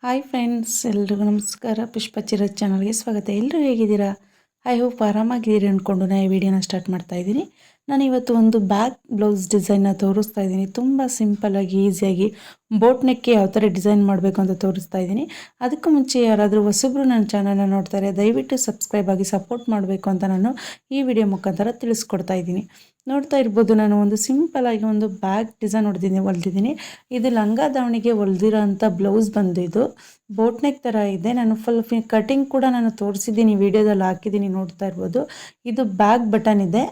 Hi friends, ಎಲ್ರಿಗೂ ನಮಸ್ಕಾರ. ಪುಷ್ಪಚಿರ ಚಾನಲ್ಗೆ ಸ್ವಾಗತ. ಎಲ್ಲರೂ ಹೇಗಿದ್ದೀರಾ? ಐ ಹೋಪ್ ಆರಾಮಾಗಿದ್ದೀರಿ ಅಂದ್ಕೊಂಡು ನಾನು ಈ ವಿಡಿಯೋನ ಸ್ಟಾರ್ಟ್ ಮಾಡ್ತಾ ಇದ್ದೀನಿ. ನಾನು ಇವತ್ತು ಒಂದು ಬ್ಯಾಕ್ ಬ್ಲೌಸ್ ಡಿಸೈನ್ನ ತೋರಿಸ್ತಾ ಇದ್ದೀನಿ. ತುಂಬ ಸಿಂಪಲ್ಲಾಗಿ ಈಸಿಯಾಗಿ ಬೋಟ್ ನೆಕ್ಗೆ ಯಾವ ಥರ ಡಿಸೈನ್ ಮಾಡಬೇಕು ಅಂತ ತೋರಿಸ್ತಾ ಇದ್ದೀನಿ. ಅದಕ್ಕೂ ಮುಂಚೆ ಯಾರಾದರೂ ಹೊಸಬ್ರು ನನ್ನ ಚಾನಲ್ನ ನೋಡ್ತಾರೆ, ದಯವಿಟ್ಟು ಸಬ್ಸ್ಕ್ರೈಬ್ ಆಗಿ ಸಪೋರ್ಟ್ ಮಾಡಬೇಕು ಅಂತ ನಾನು ಈ ವಿಡಿಯೋ ಮುಖಾಂತರ ತಿಳಿಸ್ಕೊಡ್ತಾ ಇದ್ದೀನಿ. ನೋಡ್ತಾ ಇರ್ಬೋದು, ನಾನು ಒಂದು ಸಿಂಪಲ್ಲಾಗಿ ಒಂದು ಬ್ಯಾಗ್ ಡಿಸೈನ್ ಹೊಲ್ದಿದ್ದೀನಿ. ಇದು ಲಂಗ ದಾವಣಿಗೆ ಹೊಲ್ದಿರೋ ಅಂಥ ಬ್ಲೌಸ್ ಬಂದು ಇದು ಬೋಟ್ ನೆಕ್ ಥರ ಇದೆ. ನಾನು ಫುಲ್ ಕಟಿಂಗ್ ಕೂಡ ನಾನು ತೋರಿಸಿದ್ದೀನಿ, ವಿಡಿಯೋದಲ್ಲಿ ಹಾಕಿದ್ದೀನಿ, ನೋಡ್ತಾ ಇರ್ಬೋದು. ಇದು ಬ್ಯಾಕ್ ಬಟನ್ ಇದೆ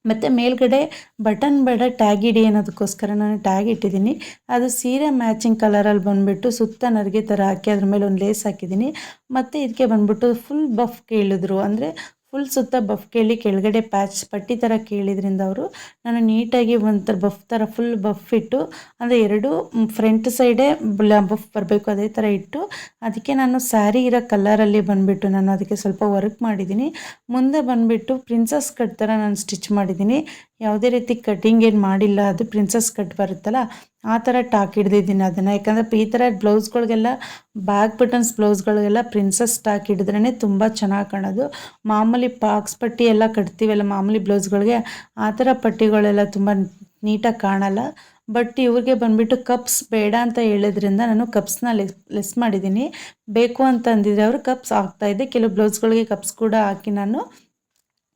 ಮತ್ತು ಮೇಲ್ಗಡೆ ಬಟನ್ ಬೇಡ ಟ್ಯಾಗ್ ಇಡಿ ಅನ್ನೋದಕ್ಕೋಸ್ಕರ ನಾನು ಟ್ಯಾಗ್ ಇಟ್ಟಿದ್ದೀನಿ. ಅದು ಸೀರೆ ಮ್ಯಾಚಿಂಗ್ ಕಲರಲ್ಲಿ ಬಂದುಬಿಟ್ಟು ಸುತ್ತ ನರಿಗೆ ಥರ ಹಾಕಿ ಅದ್ರ ಮೇಲೆ ಒಂದು ಲೇಸ್ ಹಾಕಿದ್ದೀನಿ. ಮತ್ತು ಇದಕ್ಕೆ ಬಂದ್ಬಿಟ್ಟು ಫುಲ್ ಬಫ್ ಕೇಳಿದ್ರು, ಅಂದರೆ ಫುಲ್ ಸುತ್ತ ಬಫ್ ಕೇಳಿ ಕೆಳಗಡೆ ಪ್ಯಾಚ್ ಪಟ್ಟಿ ಥರ ಕೇಳಿದ್ರಿಂದ ಅವರು ನಾನು ನೀಟಾಗಿ ಒಂಥರ ಬಫ್ ಥರ ಫುಲ್ ಬಫ್ ಇಟ್ಟು, ಅಂದರೆ ಎರಡು ಫ್ರಂಟ್ ಸೈಡೇ ಬಫ್ ಬರಬೇಕು ಅದೇ ಥರ ಇಟ್ಟು, ಅದಕ್ಕೆ ನಾನು ಸ್ಯಾರಿ ಇರೋ ಕಲರಲ್ಲಿ ಬಂದುಬಿಟ್ಟು ನಾನು ಅದಕ್ಕೆ ಸ್ವಲ್ಪ ವರ್ಕ್ ಮಾಡಿದ್ದೀನಿ. ಮುಂದೆ ಬಂದುಬಿಟ್ಟು ಪ್ರಿನ್ಸಸ್ ಕಟ್ ಥರ ನಾನು ಸ್ಟಿಚ್ ಮಾಡಿದ್ದೀನಿ. ಯಾವುದೇ ರೀತಿ ಕಟ್ಟಿಂಗ್ ಏನು ಮಾಡಿಲ್ಲ, ಅದು ಪ್ರಿನ್ಸಸ್ ಕಟ್ ಬರುತ್ತಲ್ಲ ಆ ಥರ ಟಾಕ್ ಹಿಡ್ದಿದ್ದೀನಿ ಅದನ್ನು. ಯಾಕಂದರೆ ಈ ಥರ ಬ್ಲೌಸ್ಗಳಿಗೆಲ್ಲ ಬ್ಯಾಕ್ ಬಟನ್ಸ್ ಬ್ಲೌಸ್ಗಳಿಗೆಲ್ಲ ಪ್ರಿನ್ಸಸ್ ಟಾಕ್ ಹಿಡಿದ್ರೇ ತುಂಬ ಚೆನ್ನಾಗಿ ಕಾಣೋದು. ಮಾಮೂಲಿ ಬಾಕ್ಸ್ ಪಟ್ಟಿ ಎಲ್ಲ ಕಟ್ತೀವಲ್ಲ ಮಾಮೂಲಿ ಬ್ಲೌಸ್ಗಳಿಗೆ, ಆ ಥರ ಪಟ್ಟಿಗಳೆಲ್ಲ ತುಂಬ ನೀಟಾಗಿ ಕಾಣಲ್ಲ. ಬಟ್ ಇವ್ರಿಗೆ ಬಂದುಬಿಟ್ಟು ಕಪ್ಸ್ ಬೇಡ ಅಂತ ಹೇಳಿದ್ರಿಂದ ನಾನು ಕಪ್ಸ್ನ ಲೆಸ್ ಮಾಡಿದ್ದೀನಿ. ಬೇಕು ಅಂತ ಅಂದಿದ್ರೆ ಅವರು ಕಪ್ಸ್ ಹಾಕ್ತಾಯಿದ್ದೆ. ಕೆಲವು ಬ್ಲೌಸ್ಗಳಿಗೆ ಕಪ್ಸ್ ಕೂಡ ಹಾಕಿ ನಾನು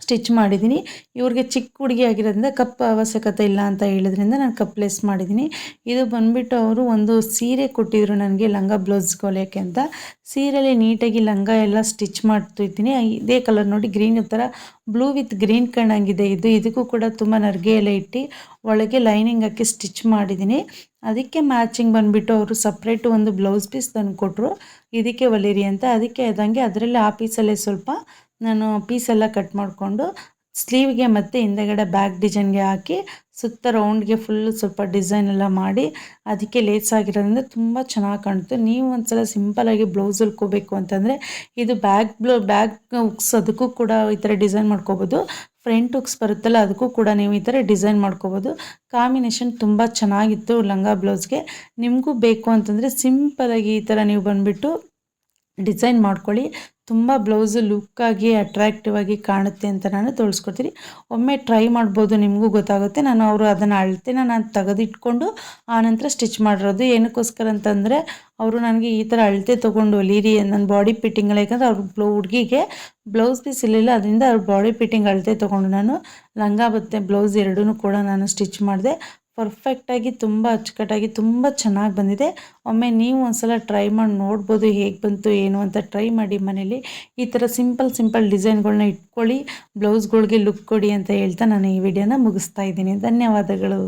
ಸ್ಟಿಚ್ ಮಾಡಿದ್ದೀನಿ. ಇವ್ರಿಗೆ ಚಿಕ್ಕ ಹುಡುಗಿ ಆಗಿರೋದ್ರಿಂದ ಕಪ್ ಅವಶ್ಯಕತೆ ಇಲ್ಲ ಅಂತ ಹೇಳಿದ್ರಿಂದ ನಾನು ಕಪ್ ಲೆಸ್ ಮಾಡಿದ್ದೀನಿ. ಇದು ಬಂದುಬಿಟ್ಟು ಅವರು ಒಂದು ಸೀರೆ ಕೊಟ್ಟಿದ್ರು ನನಗೆ ಲಂಗ ಬ್ಲೌಸ್ ಹೊಲಿಯೋಕ್ಕೆ ಅಂತ. ಸೀರೆಯಲ್ಲಿ ನೀಟಾಗಿ ಲಂಗ ಎಲ್ಲ ಸ್ಟಿಚ್ ಮಾಡ್ತಿದ್ದೀನಿ. ಇದೇ ಕಲರ್ ನೋಡಿ, ಗ್ರೀನ್ ಥರ ಬ್ಲೂ ವಿತ್ ಗ್ರೀನ್ ಕಂಡಂಗಿದೆ ಇದು. ಇದಕ್ಕೂ ಕೂಡ ತುಂಬ ನರ್ಗೆ ಎಲ್ಲ ಇಟ್ಟು ಒಳಗೆ ಲೈನಿಂಗ್ ಹಾಕಿ ಸ್ಟಿಚ್ ಮಾಡಿದ್ದೀನಿ. ಅದಕ್ಕೆ ಮ್ಯಾಚಿಂಗ್ ಬಂದುಬಿಟ್ಟು ಅವರು ಸಪ್ರೇಟು ಒಂದು ಬ್ಲೌಸ್ ಪೀಸ್ ತಂದು ಕೊಟ್ಟರು, ಇದಕ್ಕೆ ಹೊಲಿರಿ ಅಂತ. ಅದಕ್ಕೆ ಅದಂಗೆ ಅದರಲ್ಲಿ ಆ ಪೀಸಲ್ಲೇ ಸ್ವಲ್ಪ ನಾನು ಪೀಸೆಲ್ಲ ಕಟ್ ಮಾಡಿಕೊಂಡು ಸ್ಲೀವ್ಗೆ ಮತ್ತು ಹಿಂದೆಗಡೆ ಬ್ಯಾಕ್ ಡಿಸೈನ್ಗೆ ಹಾಕಿ ಸುತ್ತ ರೌಂಡ್ಗೆ ಫುಲ್ಲು ಸ್ವಲ್ಪ ಡಿಸೈನ್ ಎಲ್ಲ ಮಾಡಿ ಅದಕ್ಕೆ ಲೇಸ್ ಆಗಿರೋದ್ರಿಂದ ತುಂಬ ಚೆನ್ನಾಗಿ ಕಾಣುತ್ತೆ. ನೀವು ಒಂದ್ಸಲ ಸಿಂಪಲಾಗಿ ಬ್ಲೌಸ್ ಹೊಲ್ಕೋಬೇಕು ಅಂತಂದರೆ ಇದು ಬ್ಯಾಗ್ ಹುಕ್ಸ್ ಅದಕ್ಕೂ ಕೂಡ ಈ ಥರ ಡಿಸೈನ್ ಮಾಡ್ಕೋಬೋದು. ಫ್ರಂಟ್ ಹುಕ್ಸ್ ಬರುತ್ತಲ್ಲ ಅದಕ್ಕೂ ಕೂಡ ನೀವು ಈ ಥರ ಡಿಸೈನ್ ಮಾಡ್ಕೋಬೋದು. ಕಾಂಬಿನೇಷನ್ ತುಂಬ ಚೆನ್ನಾಗಿತ್ತು ಲಂಗ ಬ್ಲೌಸ್ಗೆ. ನಿಮಗೂ ಬೇಕು ಅಂತಂದರೆ ಸಿಂಪಲಾಗಿ ಈ ಥರ ನೀವು ಬಂದುಬಿಟ್ಟು ಡಿಸೈನ್ ಮಾಡ್ಕೊಳ್ಳಿ. ತುಂಬ ಬ್ಲೌಸು ಲುಕ್ಕಾಗಿ ಅಟ್ರ್ಯಾಕ್ಟಿವ್ ಆಗಿ ಕಾಣುತ್ತೆ ಅಂತ ನಾನು ತೋರಿಸ್ಕೊಡ್ತೀನಿ. ಒಮ್ಮೆ ಟ್ರೈ ಮಾಡ್ಬೋದು, ನಿಮಗೂ ಗೊತ್ತಾಗುತ್ತೆ. ನಾನು ಅದನ್ನು ಅಳತೆನ ನಾನು ತೆಗೆದಿಟ್ಕೊಂಡು ಆನಂತರ ಸ್ಟಿಚ್ ಮಾಡಿರೋದು. ಏನಕ್ಕೋಸ್ಕರ ಅಂತಂದರೆ ಅವರು ನನಗೆ ಈ ಥರ ಅಳತೆ ತೊಗೊಂಡು ಹೊಲೀರಿ ನನ್ನ ಬಾಡಿ ಫಿಟ್ಟಿಂಗಲ್ಲ, ಯಾಕಂದರೆ ಅವ್ರ ಹುಡುಗಿಗೆ ಬ್ಲೌಸ್ ಪೀಸ್ ಇರಲಿಲ್ಲ, ಅದರಿಂದ ಅವ್ರ ಬಾಡಿ ಫಿಟ್ಟಿಂಗ್ ಅಳತೆ ತೊಗೊಂಡು ನಾನು ಲಂಗ ಮತ್ತು ಬ್ಲೌಸ್ ಎರಡೂ ಕೂಡ ನಾನು ಸ್ಟಿಚ್ ಮಾಡಿದೆ. ಪರ್ಫೆಕ್ಟಾಗಿ ತುಂಬ ಅಚ್ಚುಕಟ್ಟಾಗಿ ತುಂಬ ಚೆನ್ನಾಗಿ ಬಂದಿದೆ. ಒಮ್ಮೆ ನೀವು ಒಂದ್ಸಲ ಟ್ರೈ ಮಾಡಿ ನೋಡ್ಬೋದು ಹೇಗೆ ಬಂತು ಏನು ಅಂತ. ಟ್ರೈ ಮಾಡಿ ಮನೇಲಿ ಈ ಥರ ಸಿಂಪಲ್ ಡಿಸೈನ್ಗಳನ್ನ ಇಟ್ಕೊಳ್ಳಿ, ಬ್ಲೌಸ್ಗಳಿಗೆ ಲುಕ್ ಕೊಡಿ ಅಂತ ಹೇಳ್ತಾ ನಾನು ಈ ವಿಡಿಯೋನ ಮುಗಿಸ್ತಾ ಇದ್ದೀನಿ. ಧನ್ಯವಾದಗಳು.